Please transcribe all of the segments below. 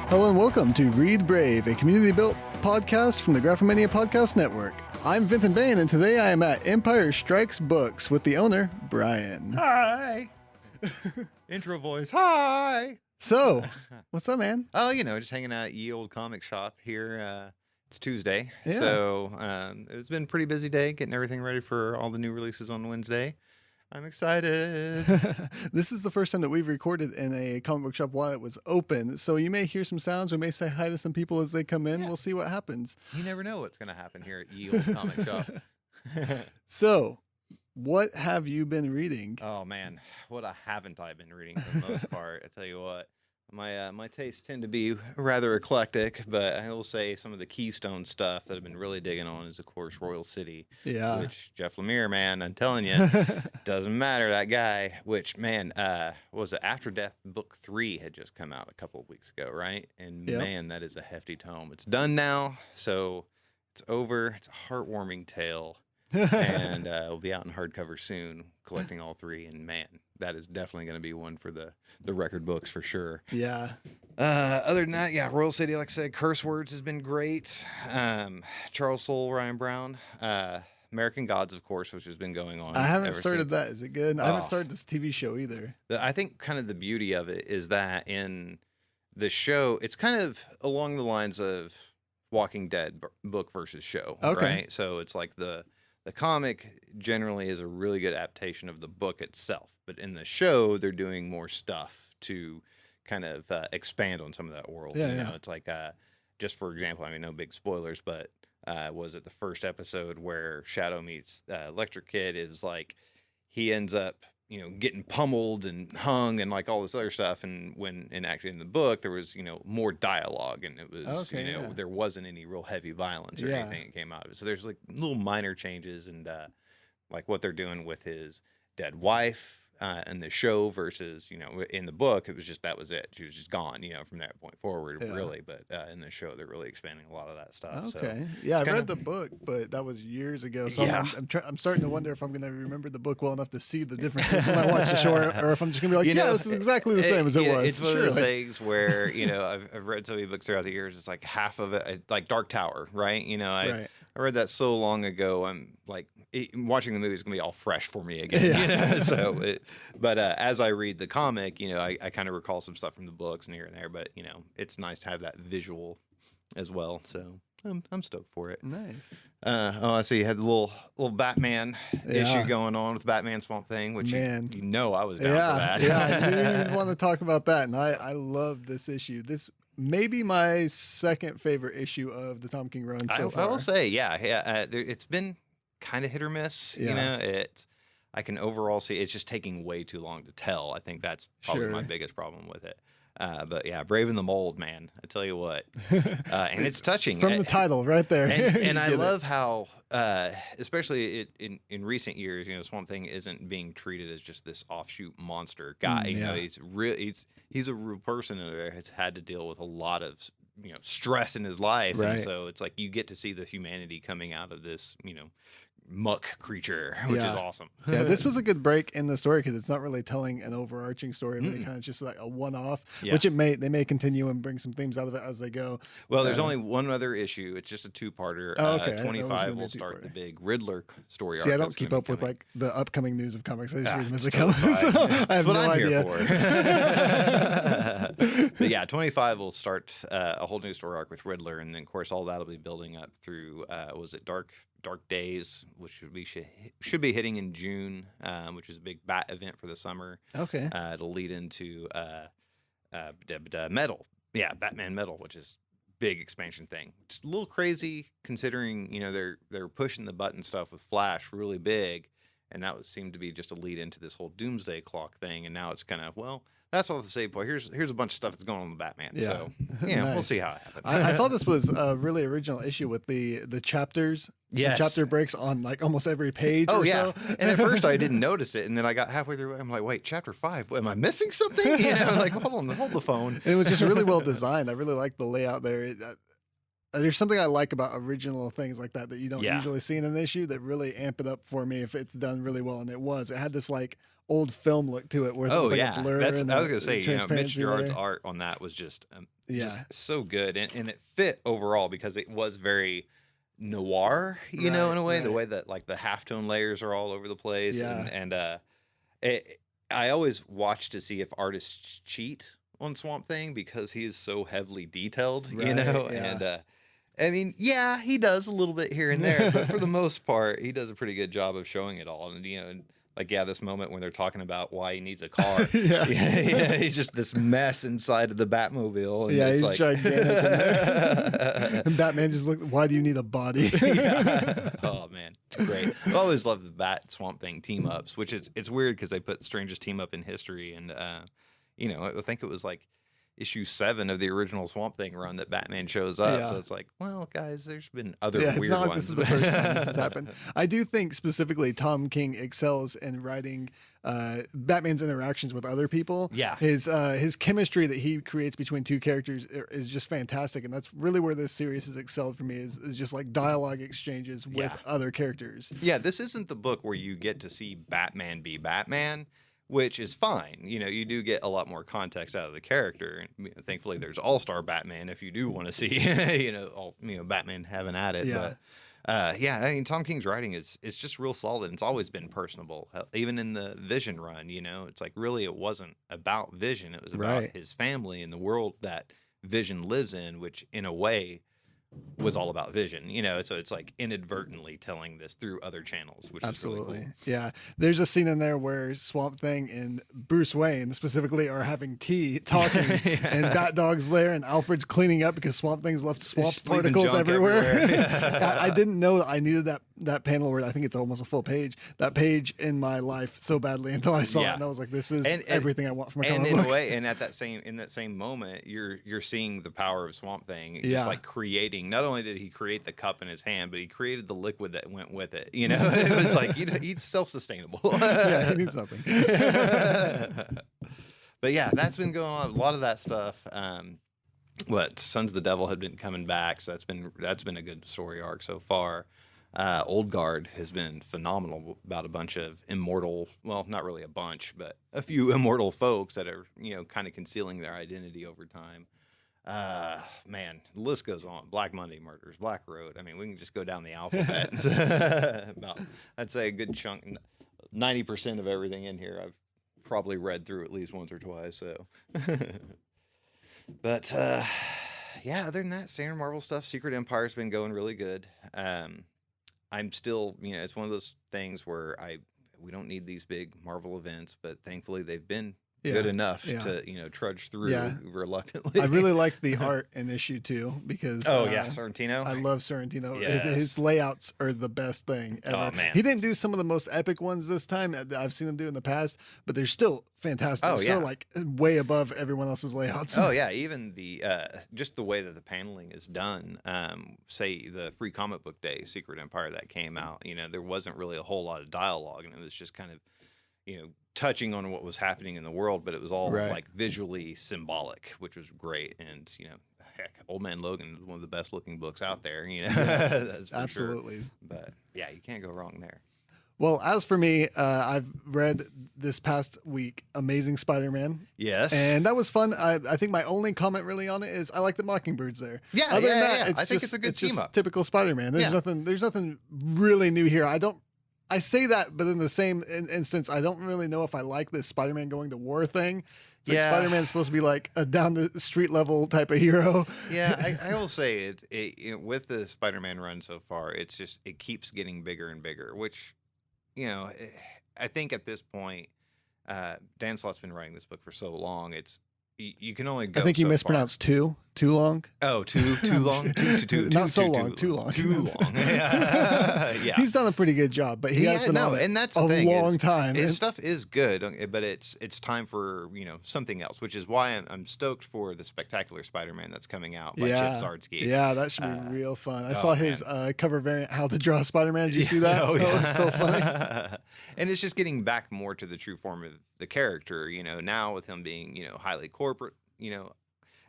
Hello and welcome to Read Brave, a community-built podcast from the Graphomania Podcast Network. I'm Vinton and today I am at Empire Strikes Books with the owner, Bryan. Hi. Intro voice. Hi. So, what's up, man? Oh, just hanging out at Ye Old Comic Shop here. It's Tuesday, Yeah. so it's been a pretty busy day getting everything ready for all the new releases on Wednesday. I'm excited. This is the first time that we've recorded in a comic book shop while it was open, so you may hear some sounds. We may say hi to some people as they come in. Yeah. We'll see what happens. You never know what's going to happen here at Ye Old Comic Shop. So, what have you been reading? Oh, man. What haven't I been reading for the most part? I tell you what. My tastes tend to be rather eclectic, but I will say some of the Keystone stuff that I've been really digging on is, of course, Royal City. Yeah. Which, Jeff Lemire, man, I'm telling you, doesn't matter, that guy. Which, man, was it After Death Book 3 had just come out a couple of weeks ago, right? And, Yep. man, that is a hefty tome. It's done now, so it's over. It's a heartwarming tale. And it'll be out in hardcover soon, collecting all three. And man, that is definitely going to be one for the record books for sure. Yeah. Other than that, yeah, Royal City, like I said, Curse Words has been great. Charles Soule, Ryan Brown, American Gods, of course, which has been going on. I haven't started that. Is it good? I haven't Oh. started this TV show either. I think kind of the beauty of it is that in the show, it's kind of along the lines of Walking Dead book versus show, Okay. right? So it's like the comic generally is a really good adaptation of the book itself, but in the show they're doing more stuff to kind of expand on some of that world. Yeah. It's like just for example, I mean, no big spoilers, but was it the first episode where Shadow meets Electric Kid is like he ends up getting pummeled and hung and like all this other stuff, and actually in the book there was more dialogue, and it was there wasn't any real heavy violence or anything that came out of it. So there's like little minor changes, and like what they're doing with his dead wife in the show versus in the book it was just that was it, she was just gone from that point forward, really. But in the show they're really expanding a lot of that stuff. Okay. So Yeah, I read the book, but that was years ago. So Yeah. I'm starting to wonder if I'm going to remember the book well enough to see the differences when I watch the show, or if I'm just going to be like, this is exactly the same as it was. It's one of those things where I've read so many books throughout the years. It's like half of it, like Dark Tower, right? Right. I read that so long ago. I'm like watching the movie is gonna be all fresh for me again. So, but as I read the comic, I kind of recall some stuff from the books and here and there. But it's nice to have that visual as well. So I'm stoked for it. Nice. I see you had the little Batman issue going on with Batman Swamp Thing, which I was down for that. Yeah, I didn't want to talk about that, and I love this issue. This may be my second favorite issue of the Tom King run so far. I will say, it's been kind of hit or miss. Yeah. I can overall see it's just taking way too long to tell. I think that's probably my biggest problem with it. But yeah, Brave in the Mold, man. I tell you what, and it's touching from the title right there. And I love how, especially in recent years, Swamp Thing isn't being treated as just this offshoot monster guy. He's a real person that has had to deal with a lot of stress in his life, right. And so it's like you get to see the humanity coming out of this muck creature, which is awesome. Yeah, this was a good break in the story because it's not really telling an overarching story, but it kind of just like a one-off, which they may continue and bring some themes out of it as they go. Well, there's only one other issue. It's just a two-parter. Okay. 25 will start the big Riddler story arc. See, I don't keep up with like the upcoming news of comics. I just read them as they totally come. So I have what no I'm idea. Here for. But yeah, 25 will start a whole new story arc with Riddler, and then of course all that'll be building up through was it Dark Days, which should be hitting in June, which is a big Bat event for the summer. Okay. It'll lead into Metal. Yeah, Batman Metal, which is big expansion thing. Just a little crazy considering, they're pushing the button stuff with Flash really big, and that seemed to be just a lead into this whole Doomsday Clock thing, and now it's kind of, that's all to say, boy, here's a bunch of stuff that's going on with Batman. Yeah. So, Nice. We'll see how it happens. I thought this was a really original issue with the chapters. Yes. The chapter breaks on like almost every page. Oh, or yeah. so. And at first I didn't notice it. And then I got halfway through. I'm like, wait, chapter 5. Am I missing something? Like, hold the phone. It was just really well designed. I really liked the layout there. there's something I like about original things like that you don't Yeah. usually see in an issue that really amp it up for me if it's done really well. And it had this like old film look to it with Oh like yeah, a blur that's and I was the gonna say. Mitch transparency Gerard's there. art on that was just Yeah. so good, and it fit overall because it was very noir, in Right, a way. The right. way that like the halftone layers are all over the place, Yeah. and I always watch to see if artists cheat on Swamp Thing because he is so heavily detailed, Right, yeah. and I mean, yeah, he does a little bit here and there, but for the most part, he does a pretty good job of showing it all. And and like this moment when they're talking about why he needs a car, Yeah. he's just this mess inside of the Batmobile, and Yeah, it's he's like, gigantic in there. And Batman just looked, why do you need a body? yeah. Oh man, it's great. I always love the Bat Swamp Thing team ups, which it's weird because they put strangest team up in history, and I think it was like issue 7 of the original Swamp Thing run that Batman shows up. Yeah. So it's like, well, guys, there's been other Yeah, it's weird not like ones. this is the first time this has happened. I do think specifically Tom King excels in writing Batman's interactions with other people. Yeah. His chemistry that he creates between two characters is just fantastic, and that's really where this series has excelled for me. Is just like dialogue exchanges with Yeah. other characters. Yeah, this isn't the book where you get to see Batman be Batman, which is fine. You do get a lot more context out of the character. And thankfully, there's All-Star Batman if you do want to see, Batman having at it. Yeah. But I mean, Tom King's writing is just real solid. It's always been personable. Even in the Vision run, it's like really it wasn't about Vision. It was about Right. his family and the world that Vision lives in, which in a way was all about Vision, so it's like inadvertently telling this through other channels, which Absolutely. is really Yeah. There's a scene in there where Swamp Thing and Bruce Wayne specifically are having tea, talking, and Bat Dog's there, and Alfred's cleaning up because Swamp Thing's left swamp Just leaving particles junk everywhere. everywhere. I didn't know that I needed that panel where I think it's almost a full page, that page in my life so badly until I saw it, and I was like, this is everything I want from a and comic in book. a way, and at that same moment, you're seeing the power of Swamp Thing, just like creating. Not only did he create the cup in his hand, but he created the liquid that went with it. It was like he's self-sustainable. Yeah, he needs nothing. But yeah, that's been going on. A lot of that stuff. Sons of the Devil had been coming back, so that's been a good story arc so far. Old Guard has been phenomenal about a bunch of immortal, well, not really a bunch, but a few immortal folks that are, kind of concealing their identity over time. Man, the list goes on. Black Monday murders, Black Road. I mean, we can just go down the alphabet. I'd say a good chunk, 90% of everything in here I've probably read through at least once or twice. So, but other than that, standard Marvel stuff. Secret Empire's been going really good. I'm still, it's one of those things where we don't need these big Marvel events, but thankfully they've been good enough to trudge through reluctantly. I really like the art in issue 2 because Sorrentino. I love Sorrentino. Yes. His layouts are the best thing ever. Oh, man. He didn't do some of the most epic ones this time that I've seen him do in the past, but they're still fantastic. Oh, Still yeah. like way above everyone else's layouts. Oh yeah, even the just the way that the paneling is done. Say the Free Comic Book Day Secret Empire that came out. There wasn't really a whole lot of dialogue, and it was just kind of touching on what was happening in the world, but it was all like visually symbolic, which was great. And heck, Old Man Logan is one of the best looking books out there. Yes, That's for absolutely. Sure. But yeah, you can't go wrong there. Well, as for me, I've read this past week Amazing Spider-Man. Yes, and that was fun. I think my only comment really on it is I like the Mockingbird's there. Yeah, Other than that, I think it's a good team up. Typical Spider-Man. There's nothing really new here. I say that, but in the same instance, I don't really know if I like this Spider-Man going to war thing. It's like Spider-Man's supposed to be like a down the street level type of hero. Yeah, I will say it with the Spider-Man run so far, it keeps getting bigger and bigger, which, I think at this point, Dan Slott's been writing this book for so long. You can only go. I think you so mispronounced far. too long. Oh, too long. Not so long. Too long. Too long. Yeah. He's done a pretty good job, but he has been on it and that's a the thing, long time. His stuff is good, but it's time for something else, which is why I'm stoked for the Spectacular Spider-Man that's coming out by Chip Zdarsky. Yeah, that should be real fun. I saw his cover variant, How to Draw Spider-Man. Did you see that? Oh, That was so funny. And it's just getting back more to the true form of the character. Now with him being highly corporate.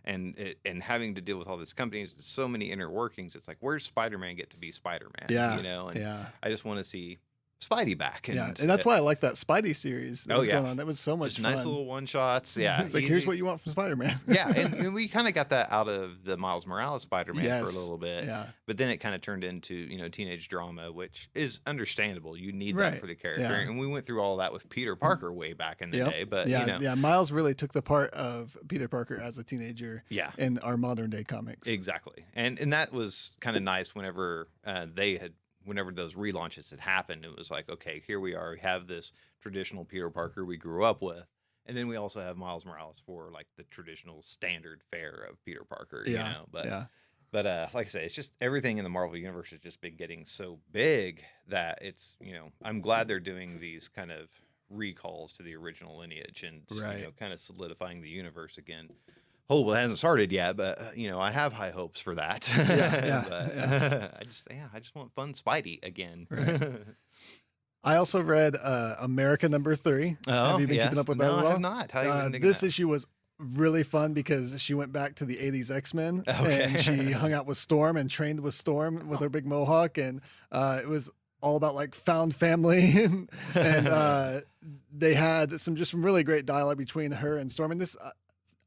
and having to deal with all these companies, so many inner workings. It's like, where's Spider-Man get to be Spider-Man? Yeah. You know, and Yeah. I just want to see Spidey back. And, And that's why I like that Spidey series that was going on. That was so much just fun. nice little one-shots. Yeah. It's like, here's what you want from Spider-Man. Yeah, and we kind of got that out of the Miles Morales Spider-Man for a little bit. Yeah. But then it kind of turned into, you know, teenage drama, which is understandable. You need that for the character. Yeah. And we went through all that with Peter Parker way back in the day. But, yeah, you know. Yeah, Miles really took the part of Peter Parker as a teenager in our modern day comics. Exactly. And that was kind of nice whenever whenever those relaunches had happened. It was like, okay, here we are. We have this traditional Peter Parker we grew up with. And then we also have Miles Morales for like the traditional standard fare of Peter Parker, you know. But like I say, it's just everything in the Marvel universe has just been getting so big that it's, you know, I'm glad they're doing these kind of recalls to the original lineage and you know, kind of solidifying the universe again. Well, it hasn't started yet, but you know, I have high hopes for that. I just want fun Spidey again. Right. I also read America #3. Have you been keeping up with that at all? I have not. How you been this issue was really fun because she went back to the 80s X-Men and she hung out with Storm and trained with Storm with her big mohawk, and it was all about like found family and they had some really great dialogue between her and Storm. And this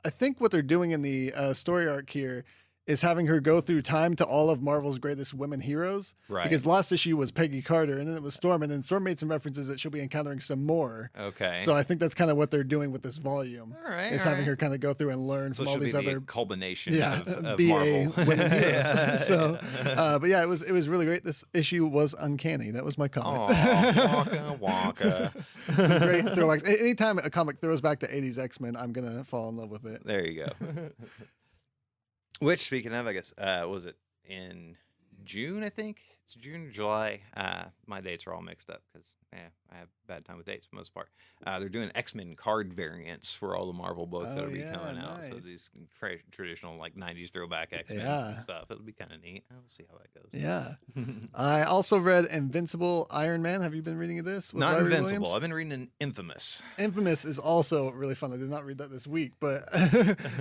I think what they're doing in the story arc here is having her go through time to all of Marvel's greatest women heroes. Right. Because last issue was Peggy Carter, and then it was Storm, and then Storm made some references that she'll be encountering some more. Okay. So I think that's kind of what they're doing with this volume. All right. Is having her kind of go through and learn from all these other culmination of BA Marvel women heroes. So, but yeah, it was really great. This issue was uncanny. That was my comment. Wonka. Some great throwbacks. Anytime a comic throws back to 80s X-Men, I'm gonna fall in love with it. There you go. Which, speaking of, I guess, was it in June, I think? It's June or July. My dates are all mixed up because I have a bad time with dates for the most part. They're doing X-Men card variants for all the Marvel books that'll be coming out. So these traditional, like, 90s throwback X-Men stuff. It'll be kind of neat. We'll see how that goes. Yeah. I also read Invincible Iron Man. Have you been reading this? Not Larry Invincible. Williams? I've been reading Infamous. Infamous is also really fun. I did not read that this week, but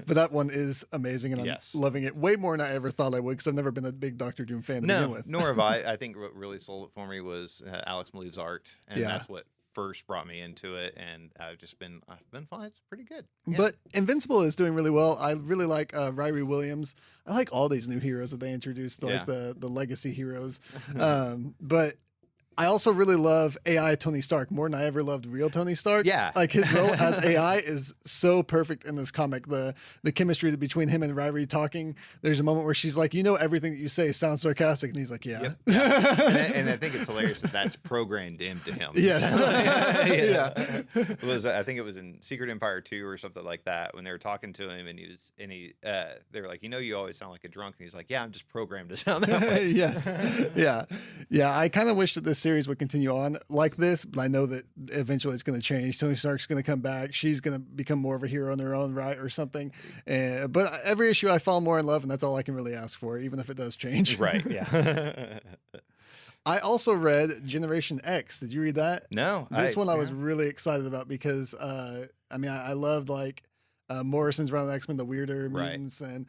but that one is amazing, and I'm loving it way more than I ever thought I would, because I've never been a big Dr. Doom fan to begin with. Nor have I. I think what really sold it for me was Alex Maleev's art, and that's what first brought me into it, and I've been fine. It's pretty good. Yeah. But Invincible is doing really well. I really like Ryrie Williams. I like all these new heroes that they introduced, like the legacy heroes. But I also really love AI Tony Stark more than I ever loved real Tony Stark. Yeah. Like his role as AI is so perfect in this comic. The chemistry between him and Ryrie talking. There's a moment where she's like, you know, everything that you say sounds sarcastic. And he's like, yeah. Yep. and I think it's hilarious that's programmed into him. Yes. It was, I think it was in Secret Empire 2 or something like that, when they were talking to him and they were like, you know, you always sound like a drunk. And he's like, yeah, I'm just programmed to sound that way. Yes. Yeah. I kind of wish that this series would continue on like this, but I know that eventually it's going to change. Tony Stark's going to come back. She's going to become more of a hero in her own right or something. But every issue I fall more in love, and that's all I can really ask for, even if it does change. Right. Yeah. I also read Generation X. Did you read that? No. This one I was really excited about because, I loved like Morrison's Run of the X-Men, the weirder mutants, and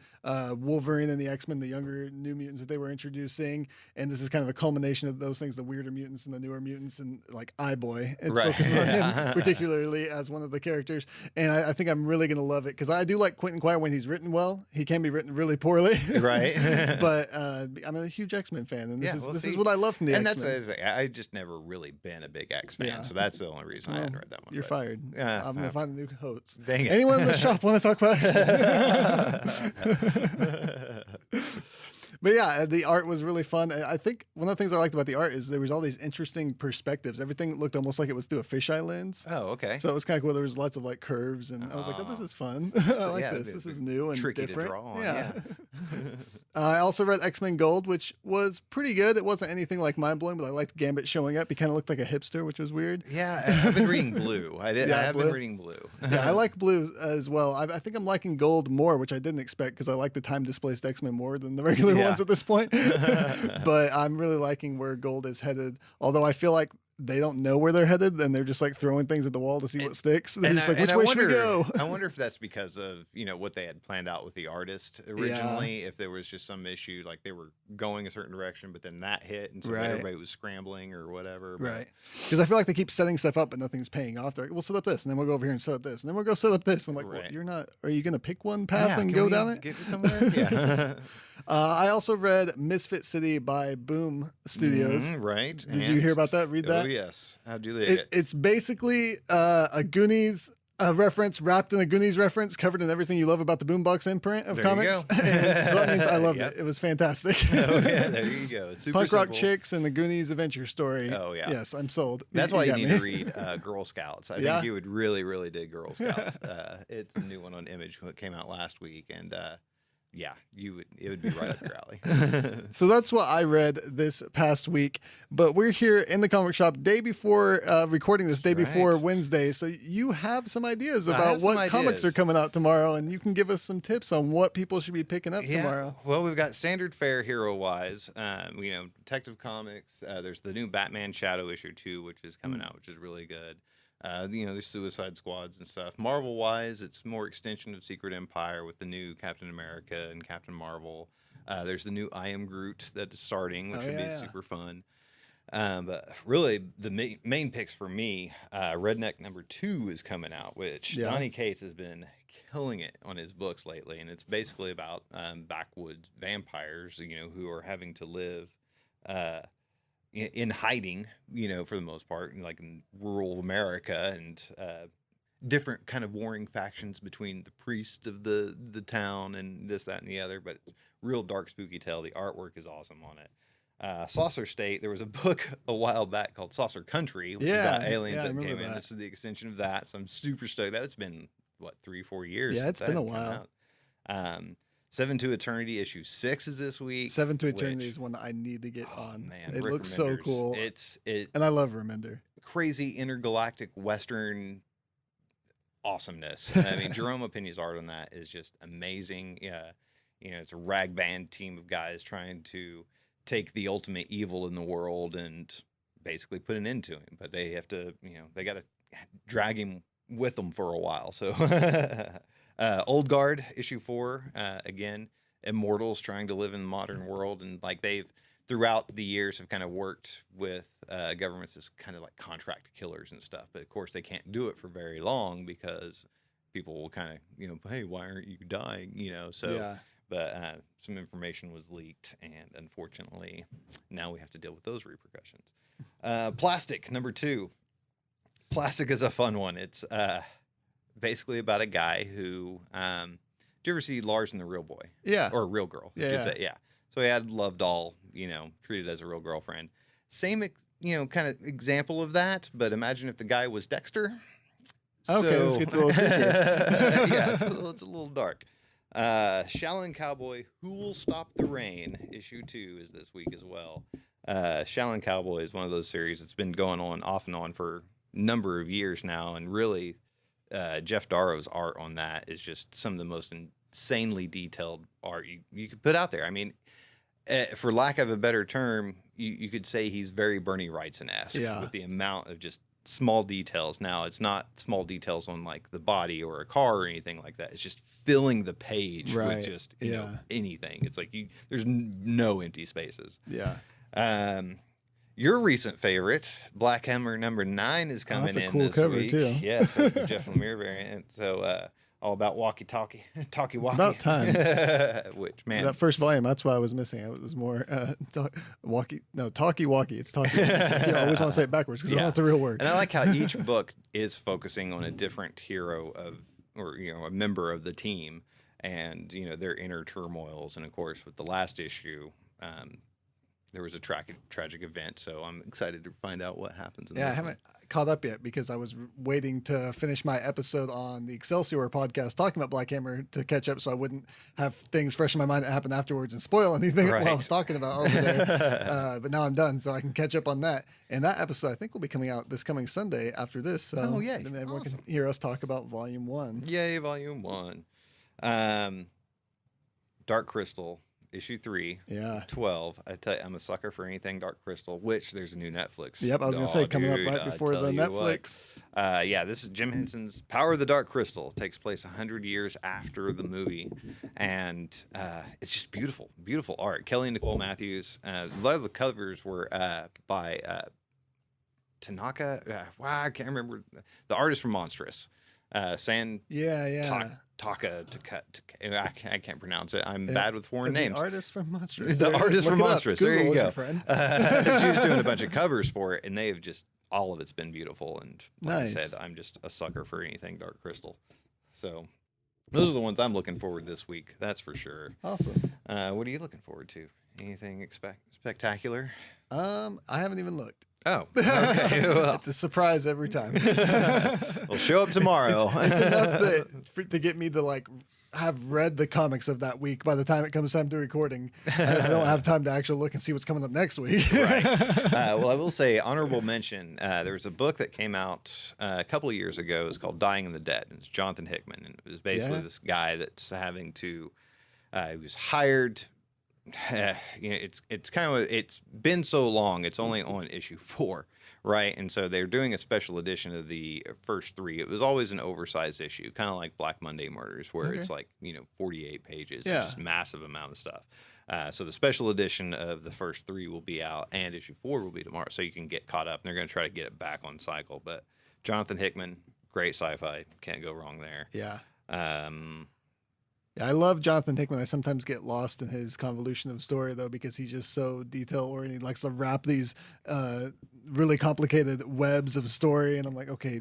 Wolverine and the X-Men, the younger new mutants that they were introducing. And this is kind of a culmination of those things, the weirder mutants and the newer mutants, and like Eye-Boy. It focuses on him particularly as one of the characters. And I think I'm really going to love it because I do like Quentin Quire when he's written well. He can be written really poorly. Right. But I'm a huge X-Men fan, and this is what I love from the X-Men. And that's I just never really been a big X fan, so that's the only reason I hadn't read that one. You're fired. I'm going to find a new host. Dang it. Anyone in the shop want to talk about But yeah, the art was really fun. I think one of the things I liked about the art is there was all these interesting perspectives. Everything looked almost like it was through a fisheye lens. Oh, okay. So it was kind of cool. There was lots of like curves, and I was like, oh, this is fun. I like this. This is new and tricky different. To draw on. Yeah. I also read X-Men Gold, which was pretty good. It wasn't anything like mind-blowing, but I liked Gambit showing up. He kind of looked like a hipster, which was weird. Yeah, I've been reading Blue. I have been reading Blue. Yeah, I like Blue as well. I think I'm liking Gold more, which I didn't expect because I like the time-displaced X-Men more than the regular ones at this point. But I'm really liking where Gold is headed. Although I feel like they don't know where they're headed, and they're just like throwing things at the wall to see what sticks. They're just like, which way should we go? I wonder if that's because of, what they had planned out with the artist originally. If there was just some issue, like they were going a certain direction, but then that hit, and so everybody was scrambling or whatever. Right. Because I feel like they keep setting stuff up, but nothing's paying off. They're like, we'll set up this, and then we'll go over here and set up this, and then we'll go set up this. I'm like, well, you're not. Are you going to pick one path and go down it? Get somewhere? Yeah. I also read Misfit City by Boom Studios. Right. Did you hear about that? Read that? Oh, yes. How'd you read it? It's basically a Goonies reference wrapped in a Goonies reference, covered in everything you love about the Boombox imprint of comics. And so that means I loved it. It was fantastic. Oh, yeah. There you go. It's super Punk rock simple. chicks and the Goonies adventure story. Oh, yeah. Yes, I'm sold. That's why you need to read Girl Scouts. I think you would really, really dig Girl Scouts. It's a new one on Image. It came out last week, and yeah, it would be right up your alley. So that's what I read this past week. But we're here in the comic shop day before recording this, day before Wednesday. So you have some ideas about what comics are coming out tomorrow, and you can give us some tips on what people should be picking up tomorrow. Well, we've got standard fare hero-wise. Detective Comics. There's the new Batman Shadow issue 2, which is coming out, which is really good. There's Suicide Squads and stuff. Marvel-wise, it's more extension of Secret Empire with the new Captain America and Captain Marvel. There's the new I Am Groot that is starting, which should be super fun. But really, the main picks for me, Redneck #2 is coming out, which Donny Cates has been killing it on his books lately. And it's basically about backwoods vampires, who are having to live in hiding, for the most part, like in rural America, and different kind of warring factions between the priest of the town and this, that, and the other. But real dark, spooky tale. The artwork is awesome on it. Saucer State. There was a book a while back called Saucer Country, which is about aliens that came in. This is the extension of that, so I'm super stoked. That's been 3-4 years. Yeah, it's been a while. 7 to Eternity issue 6 is this week. 7 to Eternity is one that I need to get on. Man, it looks so cool. And I love Remender. Crazy intergalactic Western awesomeness. I mean, Jerome Opena's art on that is just amazing. It's a rag band team of guys trying to take the ultimate evil in the world and basically put an end to him. But they have to, they got to drag him with them for a while. So Old Guard issue 4, again, immortals trying to live in the modern world, and like they've throughout the years have kind of worked with governments as kind of like contract killers and stuff, but of course they can't do it for very long because people will kind of hey, why aren't you dying, but some information was leaked, and unfortunately now we have to deal with those repercussions. Plastic #2. Plastic is a fun one. It's basically about a guy who do you ever see Lars and the Real Boy? Yeah. Or Real Girl? Yeah. So he had Love Doll, treated as a real girlfriend. Same, kind of example of that, but imagine if the guy was Dexter. Okay, let's get to a little creepier. Yeah, it's a little dark. Shaolin Cowboy, Who Will Stop the Rain, issue 2 is this week as well. Shaolin Cowboy is one of those series that's been going on off and on for a number of years now, and really Jeff Darrow's art on that is just some of the most insanely detailed art you could put out there. I mean, for lack of a better term, you could say he's very Bernie Wrightson-esque with the amount of just small details. Now, it's not small details on like the body or a car or anything like that. It's just filling the page with just anything. It's like there's no empty spaces. Yeah. Your recent favorite, Black Hammer #9, is coming in cool this cover week. Too. Yes, that's the Jeff Lemire variant. So all about talkie-walkie. It's about time. Which, man, that first volume, that's why I was missing. It was more talkie-walkie. It's talkie. I always want to say it backwards because it's not the real word. And I like how each book is focusing on a different hero or a member of the team, and their inner turmoils. And of course, with the last issue, there was a tragic event, so I'm excited to find out what happens. I haven't caught up yet because I was waiting to finish my episode on the Excelsior podcast talking about Black Hammer to catch up, so I wouldn't have things fresh in my mind that happened afterwards and spoil anything while I was talking about over there. But now I'm done, so I can catch up on that. And that episode, I think, will be coming out this coming Sunday after this. So then everyone can hear us talk about Volume 1. Yay, Volume 1. Dark Crystal issue 3, Yeah. 12. I tell you, I'm a sucker for anything Dark Crystal, which there's a new Netflix. Yep, I was going to say, coming dude, up right before the tell you what. Netflix. Yeah, this is Jim Henson's Power of the Dark Crystal. It takes place 100 years after the movie, and it's just beautiful, beautiful art. Kelly and Nicole Matthews. A lot of the covers were by Tanaka. Wow, I can't remember the artist from Monstrous. Yeah. Taka. I can't pronounce it. I'm bad with foreign names. The artist from Monstrous. The artist from Monstrous. There you go. Friend. She's doing a bunch of covers for it, and they've just all of it's been beautiful. And like Nice. I said, I'm just a sucker for anything Dark Crystal. So those are the ones I'm looking forward this week. That's for sure. Awesome. What are you looking forward to? Anything spectacular? I haven't even looked. Oh, okay. Well, It's a surprise every time. we'll show up tomorrow. It's enough to get me to like have read the comics of that week by the time it comes time to recording. I don't have time to actually look and see what's coming up next week. Right. Well, I will say honorable mention. There was a book that came out a couple of years ago. It's called Dying in the Dead. And it's Jonathan Hickman. And it was basically this guy that's having to, he was hired. It's kind of, it's been so long. It's only on issue 4. Right. And so they're doing a special edition of the first 3. It was always an oversized issue, kind of like Black Monday Murders, where it's like, 48 pages, just massive amount of stuff. So the special edition of the first 3 will be out, and issue 4 will be tomorrow. So you can get caught up. And they're going to try to get it back on cycle. But Jonathan Hickman, great sci-fi. Can't go wrong there. Yeah. I love Jonathan Hickman. I sometimes get lost in his convolution of story, though, because he's just so detail-oriented. He likes to wrap these really complicated webs of story, and I'm like, okay,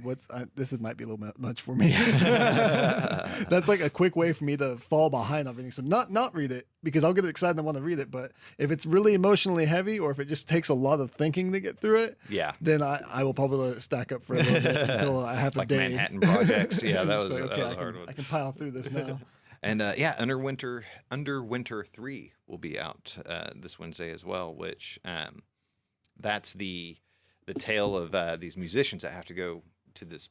this might be a little bit much for me. That's like a quick way for me to fall behind everything. So not read it, because I'll get excited and want to read it, but if it's really emotionally heavy, or if it just takes a lot of thinking to get through it, then I will probably let it stack up for a little bit until I have like a day. Manhattan Projects. Yeah, that was, like, that was a hard one. I can pile through this now. And Under Winter 3 will be out this Wednesday as well, which that's the tale of these musicians that have to go to this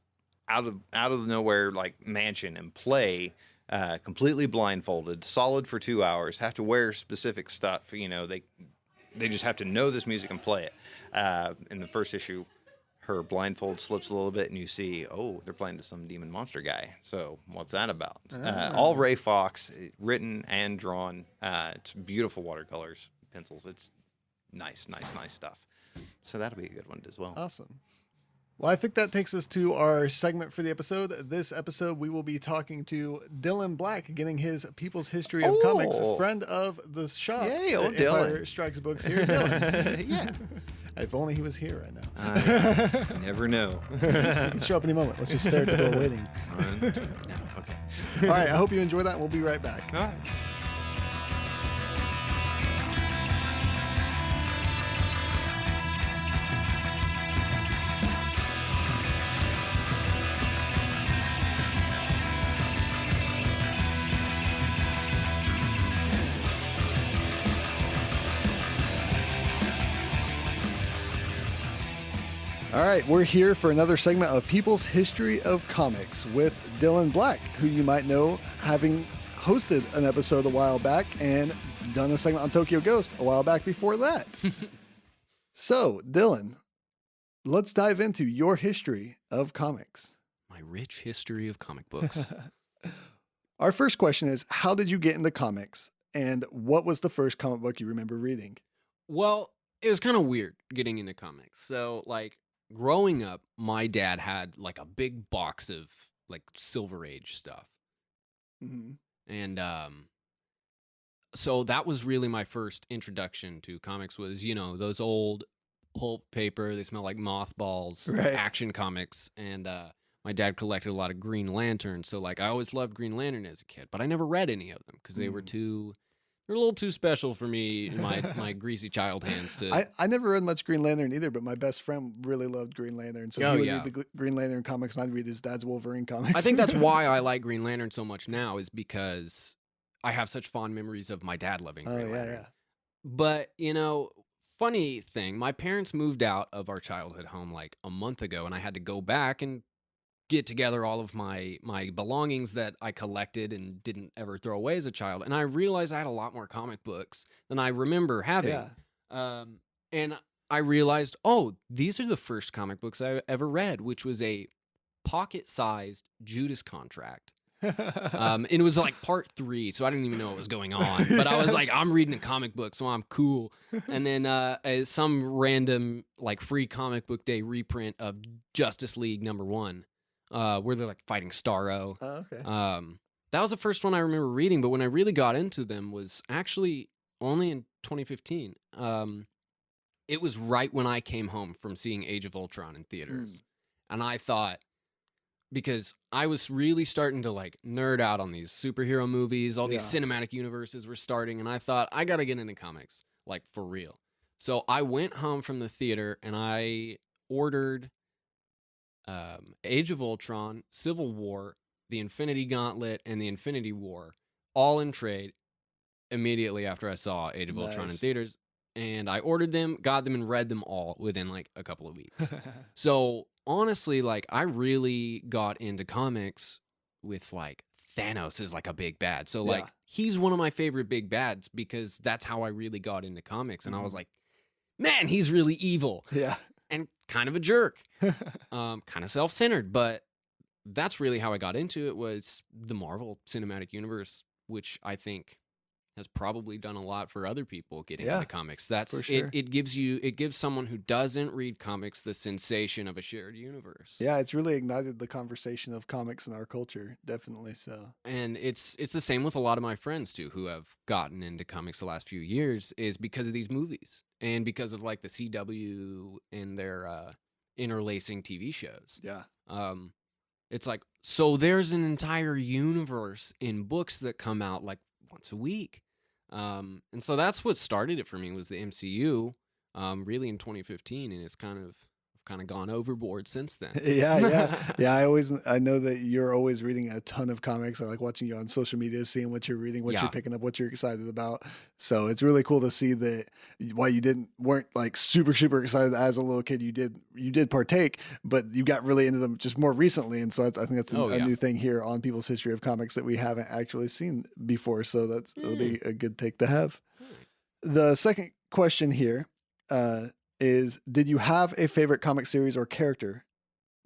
out of nowhere like mansion and play completely blindfolded, solid for 2 hours, have to wear specific stuff. They just have to know this music and play it. In the first issue, her blindfold slips a little bit, and you see, they're playing to some demon monster guy. So what's that about? All Ray Fox, written and drawn. It's beautiful watercolors, pencils. It's nice stuff. So that'll be a good one as well. Awesome. Well, I think that takes us to our segment for the episode. This episode, we will be talking to Dylan Black, getting his People's History of Comics, a friend of the shop. Yay, old Empire Dylan. Strikes Books here. Dylan. Yeah. If only he was here right now. I never know. He can show up any moment. Let's just stare at the door waiting. No, okay. All right. I hope you enjoy that. We'll be right back. All right. All right, we're here for another segment of People's History of Comics with Dylan Black, who you might know having hosted an episode a while back and done a segment on Tokyo Ghost a while back before that. So, Dylan, let's dive into your history of comics. My rich history of comic books. Our first question is, how did you get into comics, and what was the first comic book you remember reading? Well, it was kind of weird getting into comics. So, growing up, my dad had a big box of Silver Age stuff. Mm-hmm. And so that was really my first introduction to comics was, those old pulp paper, they smell like mothballs, Right. action comics. And my dad collected a lot of Green Lanterns. So I always loved Green Lantern as a kid, but I never read any of them because they were they're a little too special for me, my greasy child hands to. I never read much Green Lantern either, but my best friend really loved Green Lantern. So he would read the Green Lantern comics, and I'd read his dad's Wolverine comics. I think that's why I like Green Lantern so much now, is because I have such fond memories of my dad loving Green Lantern. Yeah. But, funny thing, my parents moved out of our childhood home a month ago, and I had to go back and get together all of my belongings that I collected and didn't ever throw away as a child, and I realized I had a lot more comic books than I remember having. And I realized, oh, these are the first comic books I ever read, which was a pocket-sized Judas Contract. And it was like part 3, so I didn't even know what was going on. But I was like, I'm reading a comic book, so I'm cool. And then some random like free comic book day reprint of Justice League #1, where they're like fighting Starro. Oh, okay. That was the first one I remember reading, but when I really got into them was actually only in 2015. It was right when I came home from seeing Age of Ultron in theaters. And I thought, because I was really starting to like nerd out on these superhero movies, all these cinematic universes were starting, and I thought, I gotta get into comics, like for real. So I went home from the theater and I ordered Age of Ultron, Civil War, the Infinity Gauntlet, and the Infinity War, all in trade immediately after I saw Age of Ultron in theaters. And I ordered them, got them, and read them all within like a couple of weeks. So honestly, like I really got into comics with like Thanos is like a big bad. So like he's one of my favorite big bads because that's how I really got into comics. And I was like, man, he's really evil. Yeah. And kind of a jerk. Kind of self-centered. But that's really how I got into it, was the Marvel Cinematic Universe, which I think has probably done a lot for other people getting into comics. That's for sure. It gives someone who doesn't read comics the sensation of a shared universe. Yeah, it's really ignited the conversation of comics in our culture, definitely so. And it's the same with a lot of my friends too, who have gotten into comics the last few years, is because of these movies and because of like the CW and their interlacing TV shows. Yeah. It's like, so there's an entire universe in books that come out like once a week. And so that's what started it for me, was the MCU, really in 2015, and it's kind of gone overboard since then. Yeah. I know that you're always reading a ton of comics. I like watching you on social media, seeing what you're reading, what you're picking up, what you're excited about. So it's really cool to see that while you weren't like super excited as a little kid, you did partake, but you got really into them just more recently. And so I think that's a new thing here on People's History of Comics that we haven't actually seen before. So that'll be a good take to have. The second question here, is, did you have a favorite comic series or character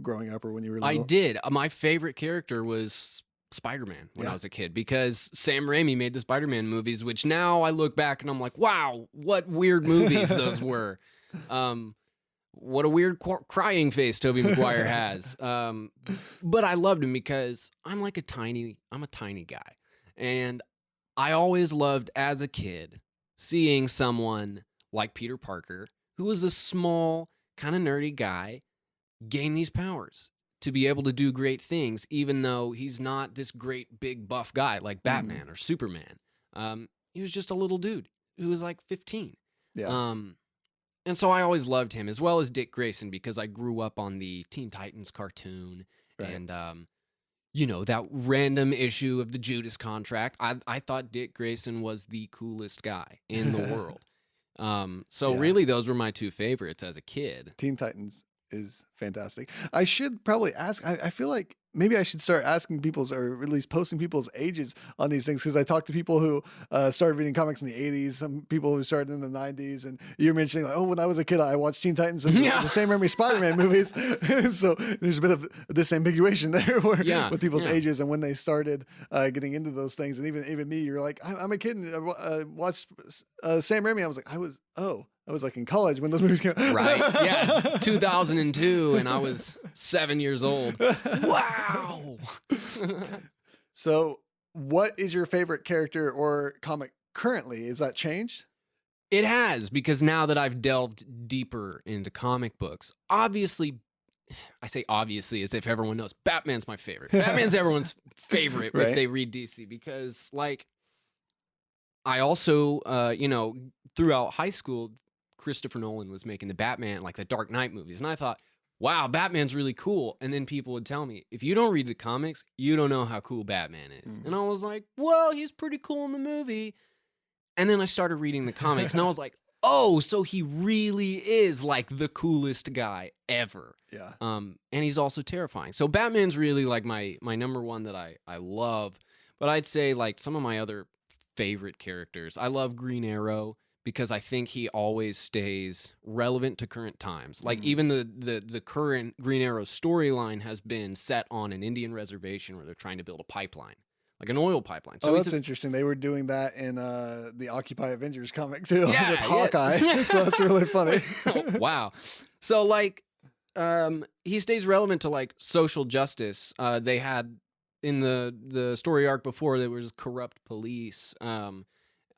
growing up or when you were little? I did. My favorite character was Spider-Man when I was a kid, because Sam Raimi made the Spider-Man movies, which now I look back and I'm like, wow, what weird movies those were. What a weird crying face Tobey Maguire has. But I loved him because I'm a tiny guy. And I always loved, as a kid, seeing someone like Peter Parker, who was a small, kind of nerdy guy, gain these powers to be able to do great things, even though he's not this great, big, buff guy like Batman or Superman. He was just a little dude who was like 15. Yeah. And so I always loved him, as well as Dick Grayson, because I grew up on the Teen Titans cartoon. Right. And, that random issue of the Judas Contract. I thought Dick Grayson was the coolest guy in the world. Really, those were my two favorites as a kid. Teen Titans is fantastic. I should probably ask, I feel like maybe I should start asking people's, or at least posting people's ages on these things, because I talked to people who started reading comics in the 80s, some people who started in the 90s, and you're mentioning like, oh, when I was a kid, I watched Teen Titans and the Sam Raimi Spider-Man movies. And so there's a bit of disambiguation there with people's ages and when they started getting into those things. And even me, you're like, I'm a kid and I watched Sam Raimi. I was like, I was like in college when those movies came out. Right. Yeah. 2002, and I was 7 years old. Wow. So what is your favorite character or comic currently? Is that changed? It has, because now that I've delved deeper into comic books, obviously, I say obviously as if everyone knows, Batman's my favorite. Batman's everyone's favorite if they read DC, because like, I also, throughout high school, Christopher Nolan was making the Batman, like the Dark Knight movies. And I thought, wow, Batman's really cool. And then people would tell me, if you don't read the comics, you don't know how cool Batman is. And I was like, well, he's pretty cool in the movie. And then I started reading the comics and I was like, oh, so he really is like the coolest guy ever. Yeah. And he's also terrifying. So Batman's really like my number one that I love. But I'd say like some of my other favorite characters. I love Green Arrow because I think he always stays relevant to current times. Like even the current Green Arrow storyline has been set on an Indian reservation where they're trying to build a pipeline, like an oil pipeline. So that's interesting. They were doing that in the Occupy Avengers comic too, Yeah, with Hawkeye. So that's really funny. Oh, wow. So like he stays relevant to like social justice. They had in the story arc before there was corrupt police.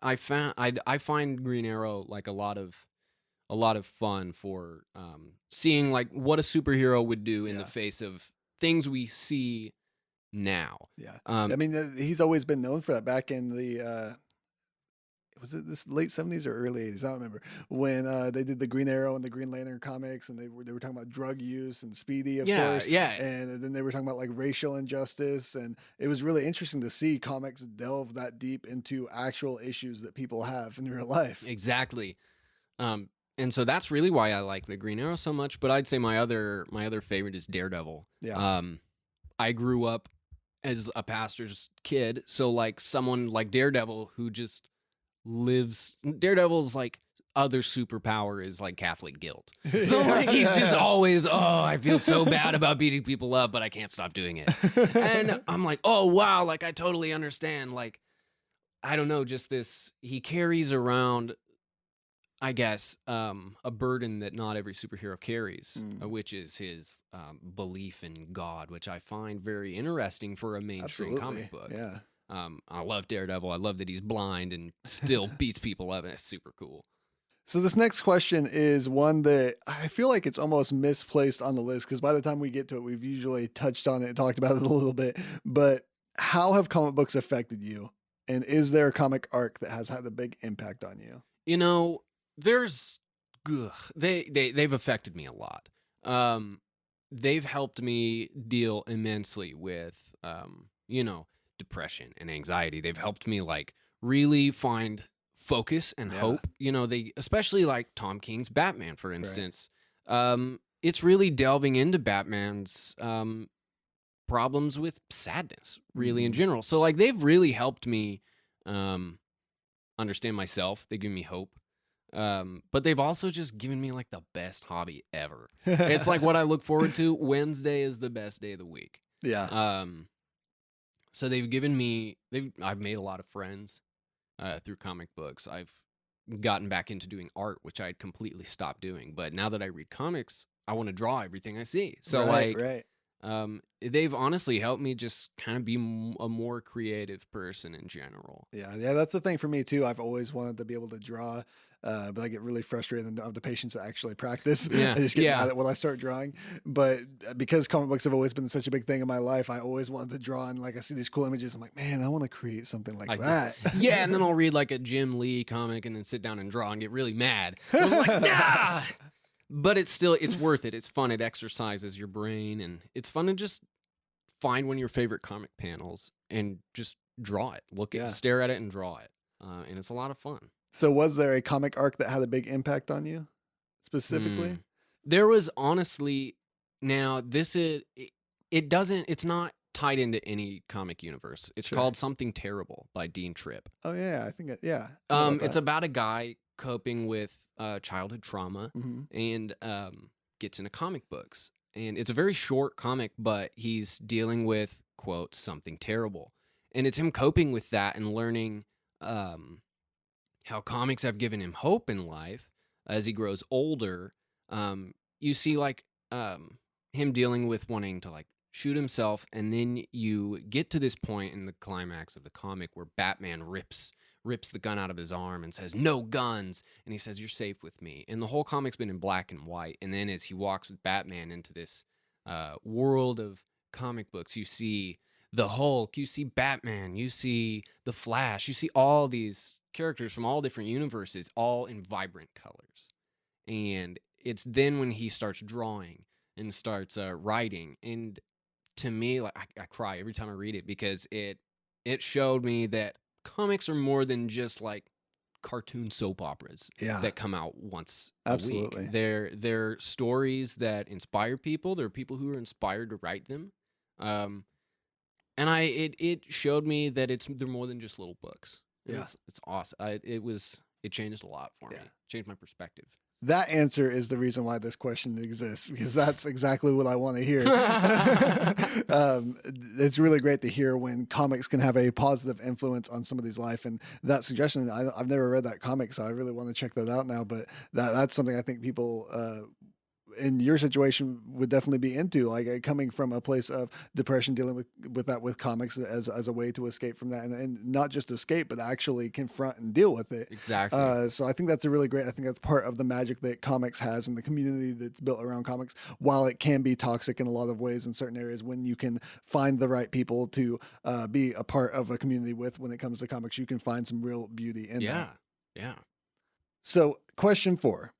I find Green Arrow like a lot of fun for seeing like what a superhero would do in the face of things we see now. Yeah. I mean, he's always been known for that. Back in the was it this late 70s or early 80s? I don't remember when they did the Green Arrow and the Green Lantern comics, and they were talking about drug use and Speedy, of course. Yeah. And then they were talking about like racial injustice, and it was really interesting to see comics delve that deep into actual issues that people have in real life. Exactly. And so that's really why I like the Green Arrow so much. But I'd say my other favorite is Daredevil. Yeah. I grew up as a pastor's kid, so like someone like Daredevil who just lives. Daredevil's like other superpower is like Catholic guilt. So like he's just always, I feel so bad about beating people up, but I can't stop doing it. And I'm like, oh wow, like I totally understand. Like I don't know, just this. He carries around, I guess, a burden that not every superhero carries, which is his belief in God, which I find very interesting for a mainstream comic book. Yeah. I love Daredevil. I love that he's blind and still beats people up, and it's super cool. So this next question is one that I feel like it's almost misplaced on the list, because by the time we get to it, we've usually touched on it and talked about it a little bit. But how have comic books affected you? And is there a comic arc that has had a big impact on you? You know, they've affected me a lot. They've helped me deal immensely with, depression and anxiety. They've helped me like really find focus and hope. You know, they, especially like Tom King's Batman, for instance. Right. It's really delving into Batman's problems with sadness, really in general. So like they've really helped me understand myself. They give me hope. But they've also just given me like the best hobby ever. It's like what I look forward to. Wednesday is the best day of the week. Yeah. So I've made a lot of friends through comic books. I've gotten back into doing art, which I had completely stopped doing. But now that I read comics, I want to draw everything I see. So right. They've honestly helped me just kind of be a more creative person in general. Yeah, that's the thing for me too. I've always wanted to be able to draw, but I get really frustrated and don't have the patience to actually practice. Yeah. I just get mad at when I start drawing. But because comic books have always been such a big thing in my life, I always wanted to draw, and like I see these cool images, I'm like, man, I want to create something like that. Yeah, and then I'll read like a Jim Lee comic and then sit down and draw and get really mad. I'm like, nah! But it's worth it. It's fun. It exercises your brain, and it's fun to just find one of your favorite comic panels and just draw it. Stare at it and draw it. And it's a lot of fun. So was there a comic arc that had a big impact on you specifically? There was honestly, now this is, it's not tied into any comic universe. It's called Something Terrible by Dean Tripp. Oh yeah. I think it's about a guy coping with childhood trauma and gets into comic books. And it's a very short comic, but he's dealing with, quote, something terrible. And it's him coping with that and learning how comics have given him hope in life as he grows older. You see like him dealing with wanting to like shoot himself, and then you get to this point in the climax of the comic where Batman rips the gun out of his arm and says, "No guns," and he says, "You're safe with me." And the whole comic's been in black and white. And then as he walks with Batman into this world of comic books, you see the Hulk, you see Batman, you see the Flash, you see all these characters from all different universes, all in vibrant colors. And it's then when he starts drawing and starts writing, and to me, like I cry every time I read it, because it showed me that comics are more than just like cartoon soap operas Yeah. that come out once Absolutely. a week. They're stories that inspire people. There are people who are inspired to write them. And it showed me that they're more than just little books. And Yeah. It's awesome. It changed a lot for me. Changed my perspective. That answer is the reason why this question exists, because that's exactly what I want to hear. It's really great to hear when comics can have a positive influence on somebody's life. And that suggestion, I've never read that comic, so I really want to check that out now. But that's something I think people in your situation would definitely be into, like coming from a place of depression, dealing with that with comics as a way to escape from that, and not just escape, but actually confront and deal with it. Exactly. So I think that's I think that's part of the magic that comics has and the community that's built around comics. While it can be toxic in a lot of ways in certain areas, when you can find the right people to be a part of a community with, when it comes to comics, you can find some real beauty in that. Yeah. So question 4.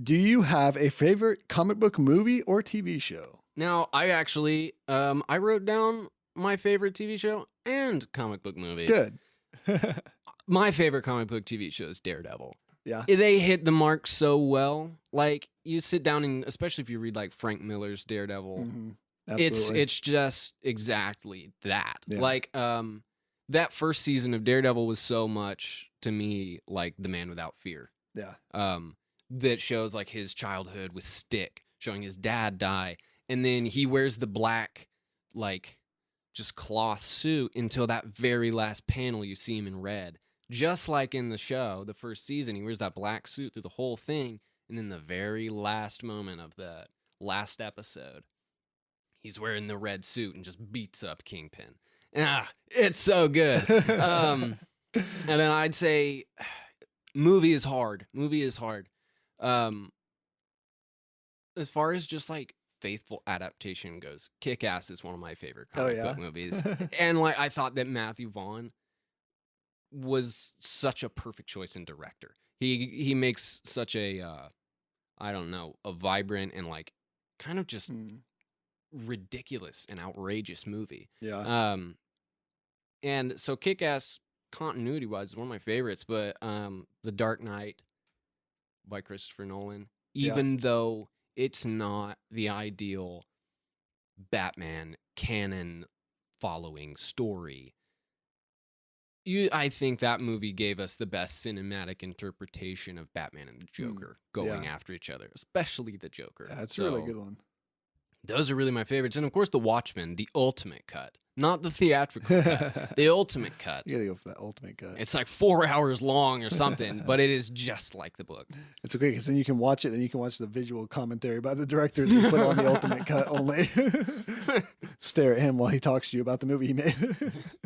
Do you have a favorite comic book movie or TV show? Now, I actually, I wrote down my favorite TV show and comic book movie. Good. My favorite comic book TV show is Daredevil. Yeah. They hit the mark so well. Like, you sit down and, especially if you read like Frank Miller's Daredevil, Absolutely. it's just exactly that. Yeah. Like, that first season of Daredevil was so much to me like The Man Without Fear. Yeah. That shows like his childhood with Stick, showing his dad die, and then he wears the black, like, just cloth suit until that very last panel. You see him in red, just like in the show, the first season. He wears that black suit through the whole thing, and then the very last moment of the last episode, he's wearing the red suit and just beats up Kingpin. It's so good. And then I'd say movie is hard. As far as just like faithful adaptation goes, Kick-Ass is one of my favorite comic book movies. And like, I thought that Matthew Vaughn was such a perfect choice in director. He makes such a I don't know, a vibrant and like kind of just ridiculous and outrageous movie. Yeah. And so Kick-Ass, continuity wise, is one of my favorites, but The Dark Knight by Christopher Nolan, even though it's not the ideal Batman canon following story, I think that movie gave us the best cinematic interpretation of Batman and the Joker going after each other, especially the Joker. That's a really good one. Those are really my favorites. And of course, The Watchmen, the ultimate cut. Not the theatrical cut, the ultimate cut. You gotta go for that ultimate cut. It's like 4 hours long or something, but it is just like the book. It's okay, because then you can watch it, and you can watch the visual commentary by the director that put on the ultimate cut only. Stare at him while he talks to you about the movie he made.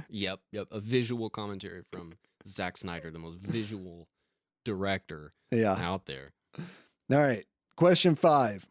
Yep. A visual commentary from Zack Snyder, the most visual director out there. All right. Question 5.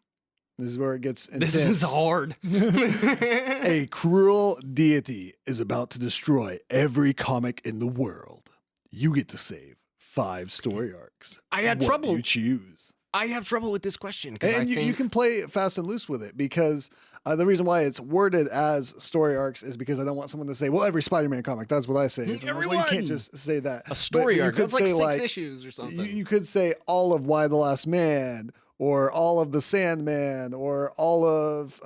This is where it gets intense. This is hard. A cruel deity is about to destroy every comic in the world. You get to save 5 story arcs. I had what trouble. Do you choose? I have trouble with this question. And you can play fast and loose with it, because the reason why it's worded as story arcs is because I don't want someone to say, well, every Spider-Man comic. That's what I say. Well, you can't just say that. A story arc. That's like say, 6 issues or something. You could say all of Y the Last Man, or all of the Sandman, or all of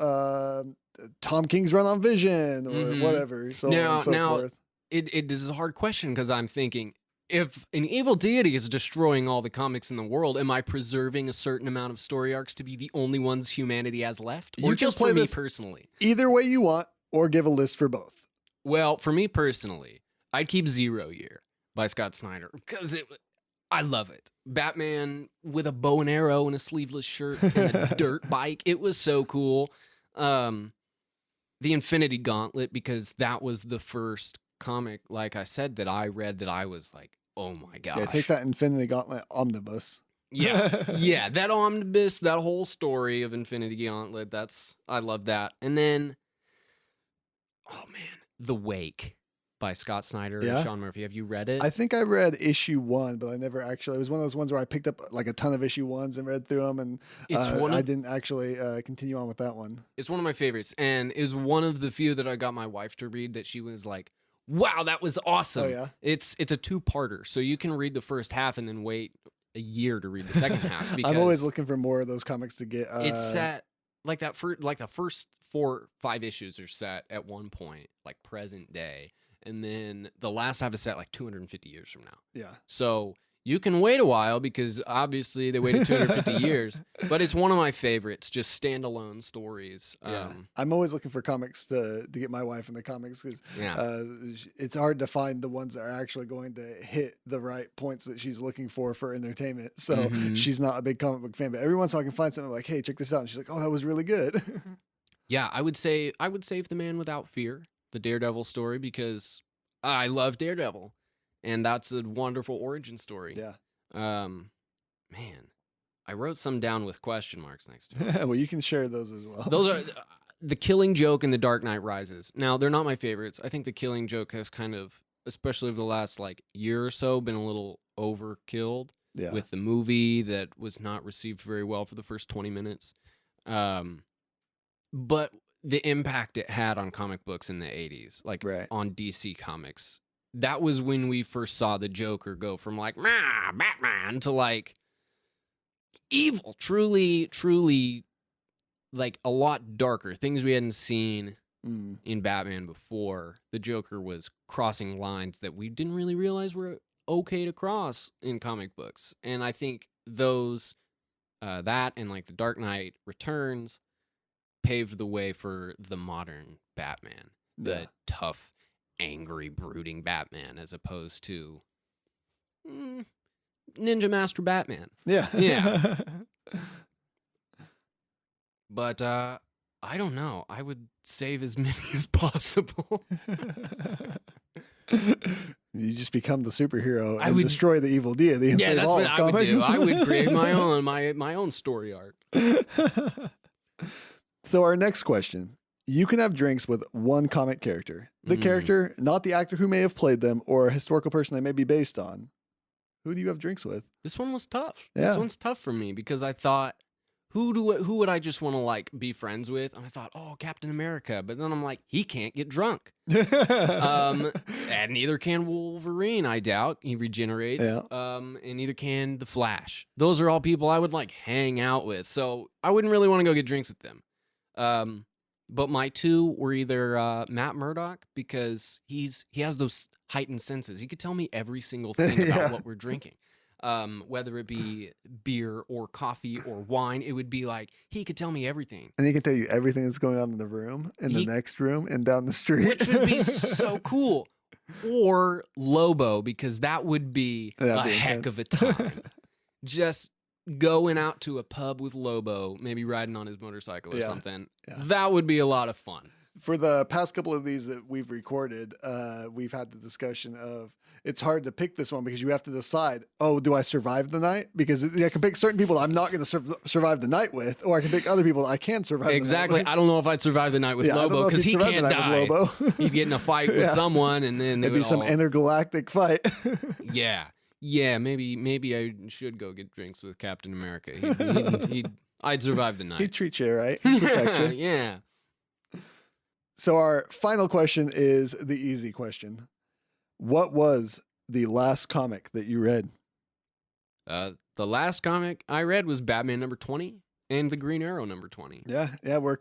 Tom King's run on Vision, or whatever. So on and so forth. This is a hard question, because I'm thinking, if an evil deity is destroying all the comics in the world, am I preserving a certain amount of story arcs to be the only ones humanity has left? Or You can just play for me this personally? either way you want, or give a list for both. Well, for me personally, I'd keep 0 Year by Scott Snyder, because I love it. Batman with a bow and arrow and a sleeveless shirt and a dirt bike. It was so cool. The Infinity Gauntlet, because that was the first comic, like I said, that I read that I was like, oh my gosh. Yeah, take that Infinity Gauntlet omnibus. Yeah, that omnibus, that whole story of Infinity Gauntlet, I love that. And then, oh man, The Wake by Scott Snyder and Sean Murphy. Have you read it? I think I read issue 1, but I never actually. It was one of those ones where I picked up like a ton of issue 1s and read through them, and I didn't actually continue on with that one. It's one of my favorites, and it was one of the few that I got my wife to read that she was like, wow, that was awesome. Oh, yeah? It's a two-parter, so you can read the first half and then wait a year to read the second half. Because I'm always looking for more of those comics to get. it's set like that for like the first 4 or 5 issues are set at one point, like present day, and then the last half is set like 250 years from now. Yeah. So you can wait a while because obviously they waited 250 years, but it's one of my favorites, just standalone stories. Yeah. I'm always looking for comics to get my wife in the comics because Yeah. it's hard to find the ones that are actually going to hit the right points that she's looking for entertainment. So Mhm. she's not a big comic book fan, but every once in a while I can find something like, hey, check this out. And she's like, oh, that was really good. Yeah, I would save The Man Without Fear, the Daredevil story, because I love Daredevil, and that's a wonderful origin story. Yeah. Man, I wrote some down with question marks next to it. Well, you can share those as well. Those are the Killing Joke and the Dark Knight Rises. Now, they're not my favorites. I think the Killing Joke has kind of, especially over the last like year or so, been a little overkilled Yeah. with the movie that was not received very well for the first 20 minutes. But the impact it had on comic books in the 80s, like Right. on DC Comics, that was when we first saw the Joker go from like, Batman to like evil, truly like a lot darker. Things we hadn't seen Mm. in Batman before. The Joker was crossing lines that we didn't really realize were okay to cross in comic books. And I think those, that and like the Dark Knight Returns paved the way for the modern Batman, the Yeah. tough, angry, brooding Batman, as opposed to Ninja Master Batman. Yeah. Yeah. But I don't know. I would save as many as possible. You just become the superhero I and would- destroy the evil deity and Yeah, save that's all what of I would do. comics. I would create my own story arc. So our next question. You can have drinks with one comic character. The character, not the actor who may have played them, or a historical person they may be based on. Who do you have drinks with? This one was tough. Yeah. This one's tough for me because I thought, who would I just want to like be friends with? And I thought, oh, Captain America. But then I'm like, he can't get drunk. And neither can Wolverine, I doubt. He regenerates. Yeah. And neither can the Flash. Those are all people I would like hang out with. So I wouldn't really want to go get drinks with them. But my two were either Matt Murdock, because he has those heightened senses. He could tell me every single thing about Yeah. what we're drinking. Whether it be beer or coffee or wine, it would be like he could tell me everything. And he can tell you everything that's going on in the room, in the next room, and down the street. Which would be so cool. Or Lobo, because that would be That'd a be heck of a time. Just going out to a pub with Lobo, maybe riding on his motorcycle or Yeah. something. Yeah. That would be a lot of fun. For the past couple of these that we've recorded, we've had the discussion of it's hard to pick this one because you have to decide, oh, do I survive the night? Because I can pick certain people I'm not going to survive the night with, or I can pick other people I can survive Exactly. the night I don't know if I'd survive the night with with. Yeah, I don't know Lobo if because you'd he survive the can't night die. with Lobo. He'd get in a fight with Yeah. someone, and then they It'd be would some all- intergalactic fight. Yeah. Maybe I should go get drinks with Captain America. I'd survive the night. He'd treat you right. He'd protect you. Yeah. So our final question is the easy question. What was the last comic that you read? The last comic I read was Batman number 20 and the Green Arrow number 20. Yeah, we're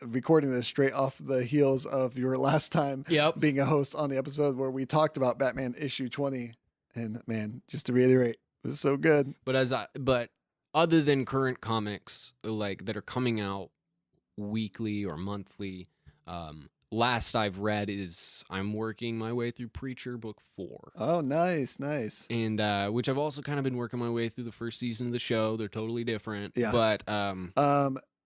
recording this straight off the heels of your last time Yep. being a host on the episode where we talked about Batman issue 20. And man, just to reiterate, it was so good. But other than current comics like that are coming out weekly or monthly, last I've read is I'm working my way through Preacher book 4. Oh, nice. And which I've also kind of been working my way through the first season of the show. They're totally different. Yeah. But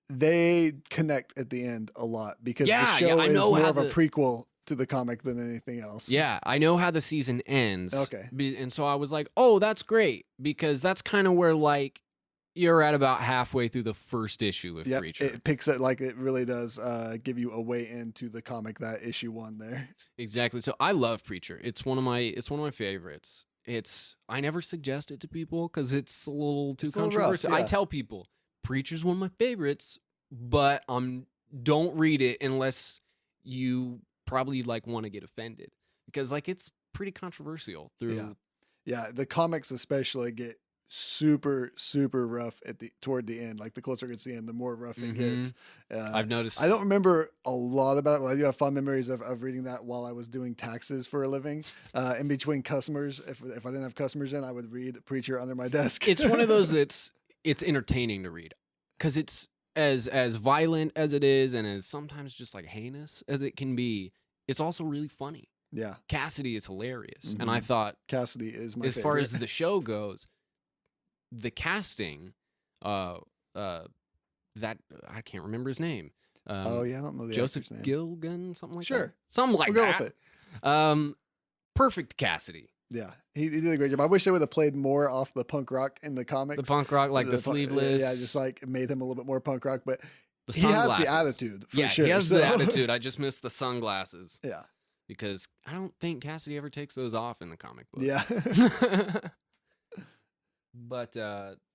They connect at the end a lot because Yeah, the show yeah, I is know more how of a the- prequel to the comic than anything else. yeah, I know how the season ends. Okay. And so I was like, oh, that's great. Because that's kind of where like you're at about halfway through the first issue of Yep, Preacher. it picks it like it really does give you a way into the comic, that issue 1 there. Exactly. So I love Preacher. It's one of my favorites. I never suggest it to people because it's a little too It's a little rough, controversial. I yeah. tell people Preacher's one of my favorites, but don't read it unless you probably like want to get offended because like it's pretty controversial through. Yeah, the comics especially get super rough toward the end. Like the closer it gets to the end, the more rough it gets. I've noticed. I don't remember a lot about it, but I do have fond memories of reading that while I was doing taxes for a living. In between customers, if I didn't have customers in, I would read Preacher under my desk. It's one of those that's it's entertaining to read because it's as violent as it is and as sometimes just like heinous as it can be. It's also really funny. Yeah, Cassidy is hilarious, and I thought Cassidy is my as favorite. far as the show goes, the casting, that I can't remember his name. Oh yeah, I don't know the Joseph actor's name. Gilgun, something like that. Sure, something like we'll that. go with it. Perfect Cassidy. Yeah, he did a great job. I wish they would have played more off the punk rock in the comics. The punk rock, like the sleeveless. Yeah, just like made him a little bit more punk rock, but the he has sunglasses. the attitude for yeah, sure. he has so. the attitude. I just missed the sunglasses. Yeah. Because I don't think Cassidy ever takes those off in the comic book. Yeah. But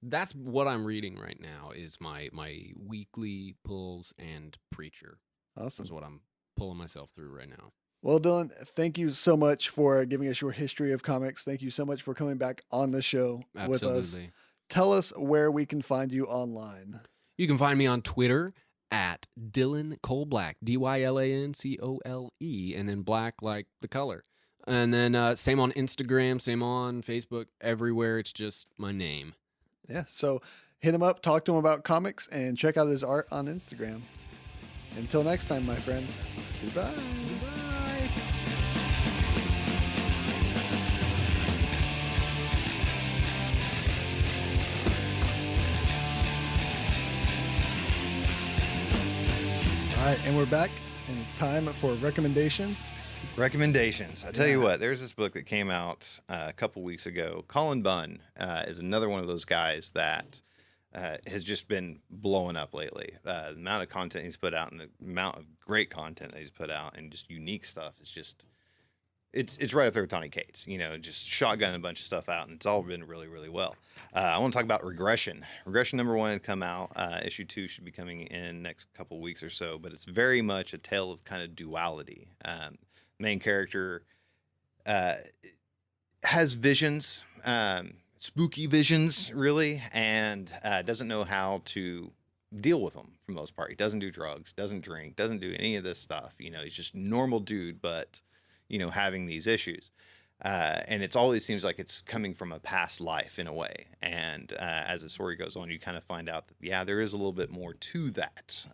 that's what I'm reading right now is my weekly pulls and Preacher. Awesome. Is what I'm pulling myself through right now. Well, Dylan, thank you so much for giving us your history of comics. Thank you so much for coming back on the show with us. Tell us where we can find you online. You can find me on Twitter at Dylan Cole Black, DYLANCOLE, and then black like the color. And then same on Instagram, same on Facebook, everywhere. It's just my name. Yeah, so hit him up, talk to him about comics, and check out his art on Instagram. Until next time, my friend. Goodbye. Bye. All right, and we're back, and it's time for recommendations. Recommendations. I tell you what, there's this book that came out a couple weeks ago. Cullen Bunn is another one of those guys that has just been blowing up lately. The amount of content he's put out and the amount of great content that he's put out and just unique stuff is just, it's right up there with Tawny Cates. You know, just shotgun a bunch of stuff out, and it's all been really, really well. I want to talk about Regression. Regression #1 had come out. Issue 2 should be coming in next couple weeks or so, but it's very much a tale of kind of duality. Main character has visions, spooky visions, really, and doesn't know how to deal with them for the most part. He doesn't do drugs, doesn't drink, doesn't do any of this stuff. You know, he's just a normal dude, but, you know, having these issues. And it's always seems like it's coming from a past life in a way. And as the story goes on, you kind of find out that, yeah, there is a little bit more to that.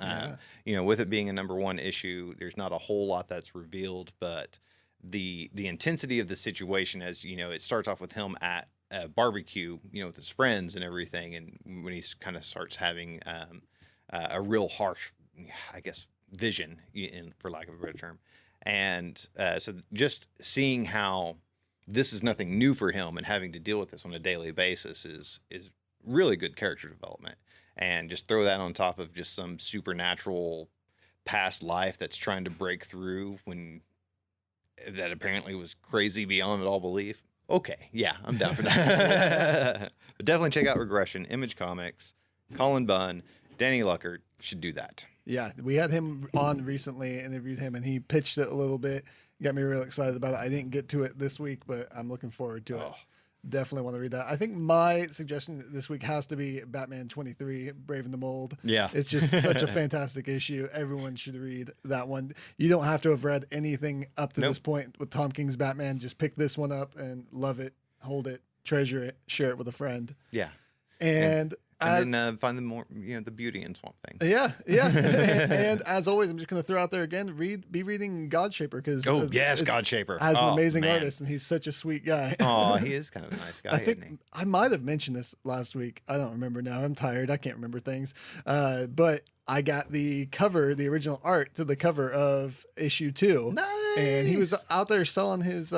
You know, with it being a #1 issue, there's not a whole lot that's revealed, but the intensity of the situation, as you know, it starts off with him at a barbecue, you know, with his friends and everything. And when he kind of starts having a real harsh, I guess, vision, for lack of a better term. And so just seeing how this is nothing new for him and having to deal with this on a daily basis is really good character development. And just throw that on top of just some supernatural past life that's trying to break through when that apparently was crazy beyond all belief. Okay, yeah, I'm down for that. But definitely check out Regression, Image Comics, Cullen Bunn, Danny Luckert should do that. Yeah, we had him on recently, interviewed him, and he pitched it a little bit. Got me real excited about it. I didn't get to it this week, but I'm looking forward to it. Definitely want to read that. I think my suggestion this week has to be Batman 23, Brave and the Mold. Yeah. It's just such a fantastic issue. Everyone should read that one. You don't have to have read anything up to this point with Tom King's Batman. Just pick this one up and love it, hold it, treasure it, share it with a friend. Yeah. And then find the more, you know, the beauty in Swamp Thing. Yeah. And as always, I'm just going to throw out there again, be reading Godshaper because Godshaper has an amazing artist, and he's such a sweet guy. Oh, he is kind of a nice guy. I think I might have mentioned this last week. I don't remember now. I'm tired. I can't remember things. But I got the cover, the original art to the cover of issue 2. Nice. And he was out there selling his.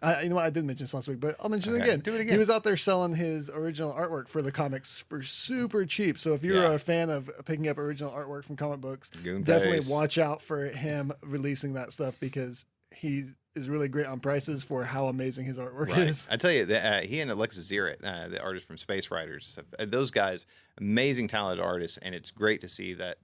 You know what? I did mention this last week, but I'll mention it again. Do it again. He was out there selling his original artwork for the comics for super cheap. So if you're a fan of picking up original artwork from comic books, definitely watch out for him releasing that stuff because he is really great on prices for how amazing his artwork is. I tell you, he and Alexis Zirrit, the artist from Space Riders, those guys, amazing talented artists, and it's great to see that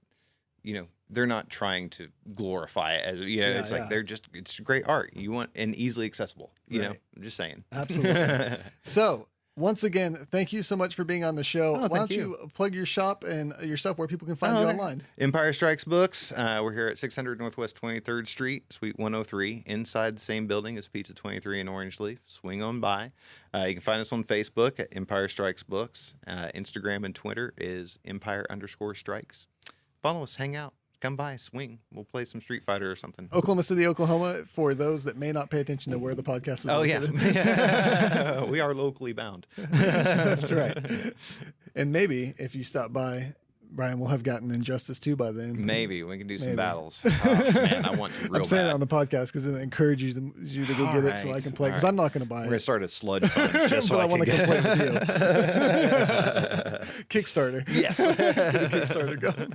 they're not trying to glorify it as, it's like it's great art. You want and easily accessible, I'm just saying. Absolutely. So once again, thank you so much for being on the show. Oh, Why don't you plug your shop and your stuff where people can find you online? Empire Strikes Books. We're here at 600 Northwest 23rd Street, Suite 103, inside the same building as Pizza 23 in Orange Leaf. Swing on by. You can find us on Facebook at Empire Strikes Books. Instagram and Twitter is Empire_Strikes. Follow us, hang out. Come by, swing. We'll play some Street Fighter or something. Oklahoma City, Oklahoma, for those that may not pay attention to where the podcast is located. Yeah. We are locally bound. That's right. And maybe if you stop by, Bryan will have gotten Injustice 2 by then. Maybe. We can do some battles. Oh, man, I want to real I'm saying bad. it on the podcast because it encourages you to go get it so I can play. Because I'm not going to buy We're going to it. start a sludge fund just so But I want to can go play with you. get Kickstarter. Yes. Get a Kickstarter going.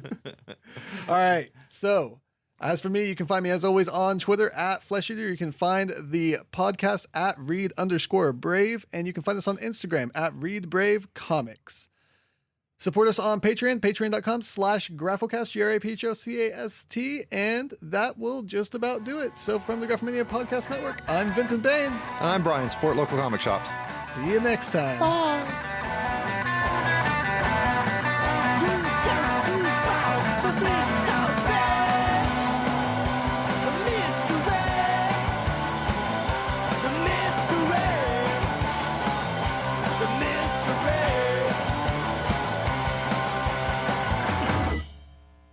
All right. So, as for me, you can find me as always on Twitter at Flesh Eater. You can find the podcast at Read_Brave. And you can find us on Instagram at ReadBraveComics. Support us on Patreon, patreon.com/Graphocast, GRAPHOCAST, and that will just about do it. So from the Graphomania Podcast Network, I'm Vinton Bain. And I'm Bryan. Support local comic shops. See you next time. Bye.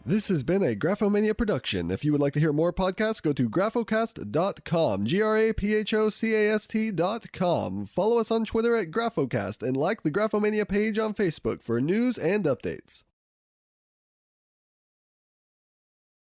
This has been a Graphomania production. If you would like to hear more podcasts, go to graphocast.com, GRAPHOCAST.com. Follow us on Twitter at Graphocast and like the Graphomania page on Facebook for news and updates.